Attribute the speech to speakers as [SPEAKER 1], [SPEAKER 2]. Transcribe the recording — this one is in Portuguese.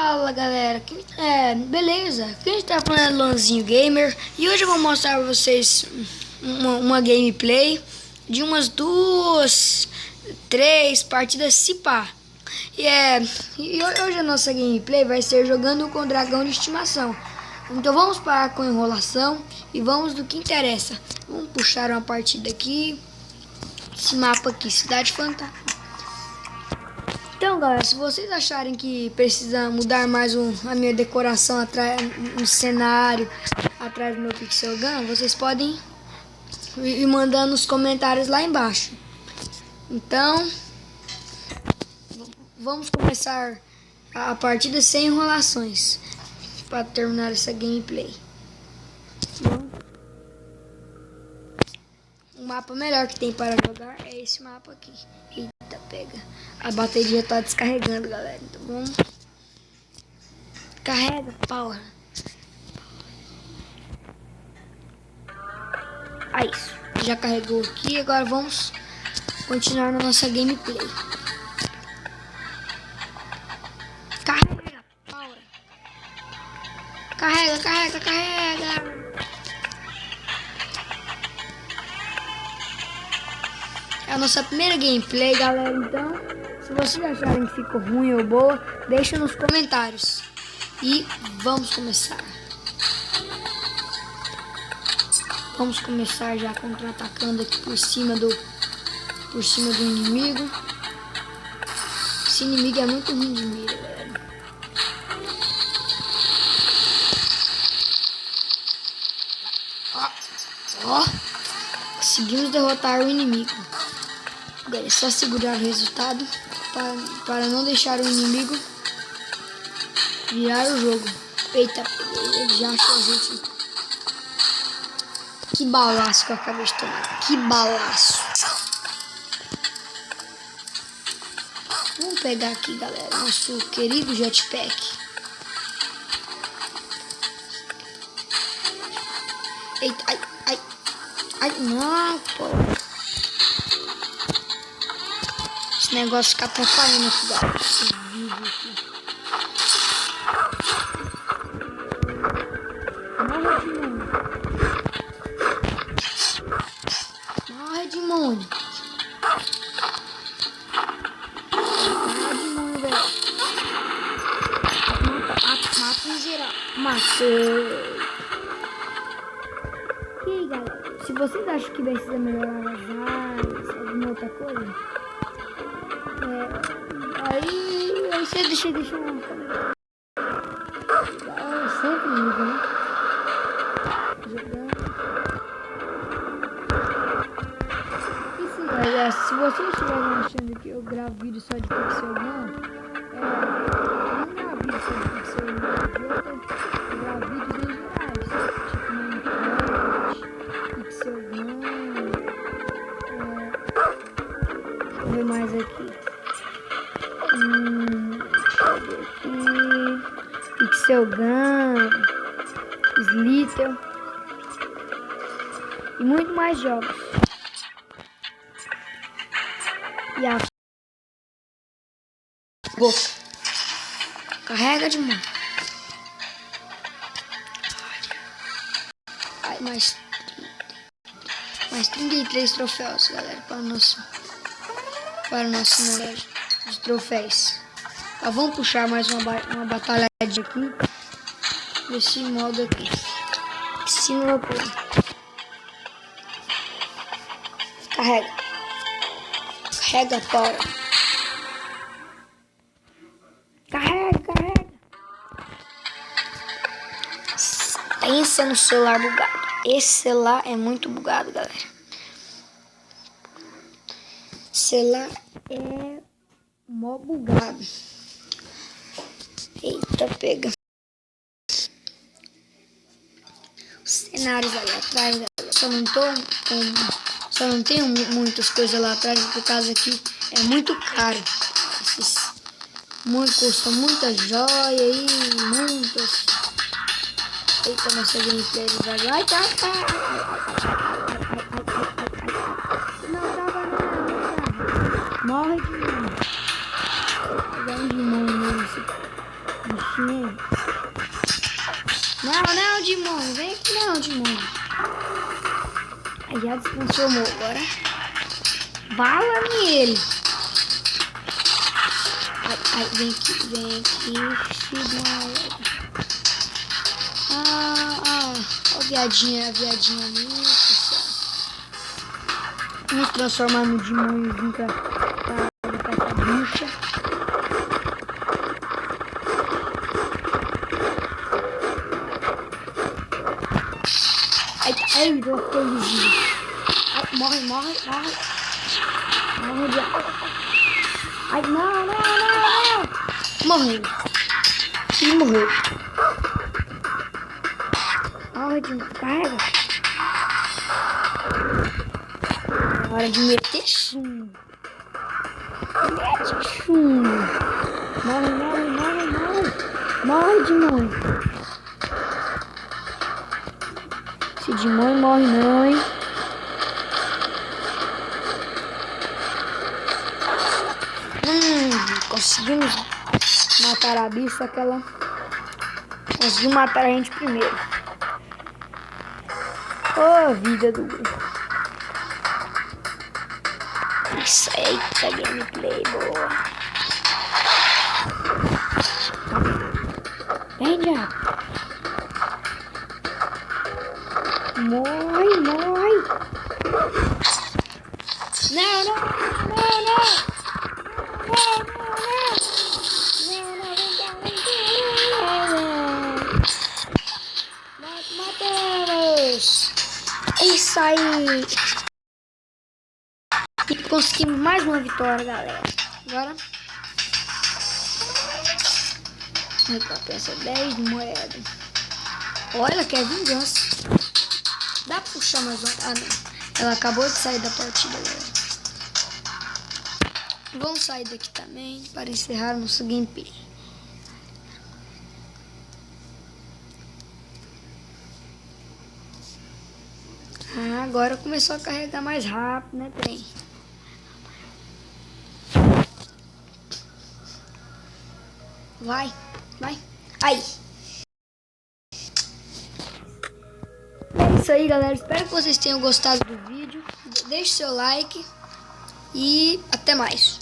[SPEAKER 1] Fala galera, beleza? Aqui a gente tá falando Luanzinho Gamer e hoje eu vou mostrar pra vocês uma gameplay de umas 2, 3 partidas se pá. E hoje a nossa gameplay vai ser jogando com o dragão de estimação. Então vamos parar com enrolação e vamos do que interessa. Vamos puxar uma partida aqui, esse mapa aqui, Cidade Fantasma. Então galera, se vocês acharem que precisa mudar mais a minha decoração atrás, no cenário, atrás do meu Pixel Gun, vocês podem ir mandando nos comentários lá embaixo. Então, vamos começar a partida sem enrolações, para terminar essa gameplay. O mapa melhor que tem para jogar é esse mapa aqui. Eita, pega. A bateria tá descarregando, galera. Então vamos. Carrega, power. Aí, isso. Já carregou aqui. Agora vamos continuar na nossa gameplay. Carrega, power. Carrega, carrega, carrega. É a nossa primeira gameplay, galera. Então, se vocês acharem que ficou ruim ou boa, deixa nos comentários. E vamos começar. Vamos começar já contra-atacando aqui por cima do inimigo. Esse inimigo é muito ruim de mira, galera. Ó, conseguimos derrotar o inimigo. Agora é só segurar o resultado para não deixar o inimigo virar o jogo. Eita, ele já achou a gente. Que balaço que eu acabei de tomar. Que balaço. Vamos pegar aqui, galera, nosso querido jetpack. Eita, ai, ai, ai, não, pô. Esse negócio fica atrapalhando aqui, galera. Esse vídeo aqui. Morre, demônio. Morre, demônio, velho. Mata em geral. Matei. E aí, galera? Se vocês acham que precisa melhorar as áreas, alguma outra coisa, aí você deixa eu sempre liga, né? Jogando. Isso, galera, se vocês estiverem achando que eu gravo vídeo só de Pixel não gravo vídeo só de Pixel eu gravo vídeos em gerais, tipo Minecraft, Pixel Gun, deixa eu ver mais aqui. Deixa eu ver aqui. Pixel Gun, Slither e muito mais jogos. E a boca carrega de mão. Ai, mais 33 troféus, galera, para o nosso número de troféus. Tá, vamos puxar mais uma batalha aqui nesse modo aqui. Sim, loucura. Carrega. Carrega, power. Carrega, carrega. Pensa no celular bugado. Esse celular é muito bugado, galera. Celular é mó bugado. Eita, pega. Os cenários ali atrás, galera. Só não tenho muitas coisas lá atrás, por causa que é muito caro. Custa muita joia e muitas. Eita, nossa gameplay devagar. Ai, tá. Não tava não. Morre de mão. Pegar um de mão nesse. nele. Não, demônio. Vem aqui não, demônio. Aí já transformou agora. Bala nele. Ai, vem aqui, filho de uma égua. Ó a viadinha ali, pessoal. Vamos transformar no demônio pra essa bicha. Ai, eu fiquei invisível. Ai, morre. Morre de... Ai, não. Morreu. Ele morreu. Morre de... Carrega. Hora de meter chumbo. Mete chumbo. Morre, demônio. Esse demônio morre não, hein? Conseguimos matar a bicha, só que ela conseguiu matar a gente primeiro. Oh, vida dura. Isso aí, tá gameplay boa. Vem, diabo. Morre. Não. Matamos! Isso aí! E conseguimos mais uma vitória, galera. Agora recompensa 10 de moeda. Olha, ela quer vingança. Dá pra puxar mais uma? Ah, não. Ela acabou de sair da partida, galera. Vamos sair daqui também para encerrar nosso gameplay. Agora começou a carregar mais rápido, né, trem? Vai. Aí. É isso aí, galera. Espero que vocês tenham gostado do vídeo. Deixe seu like e até mais.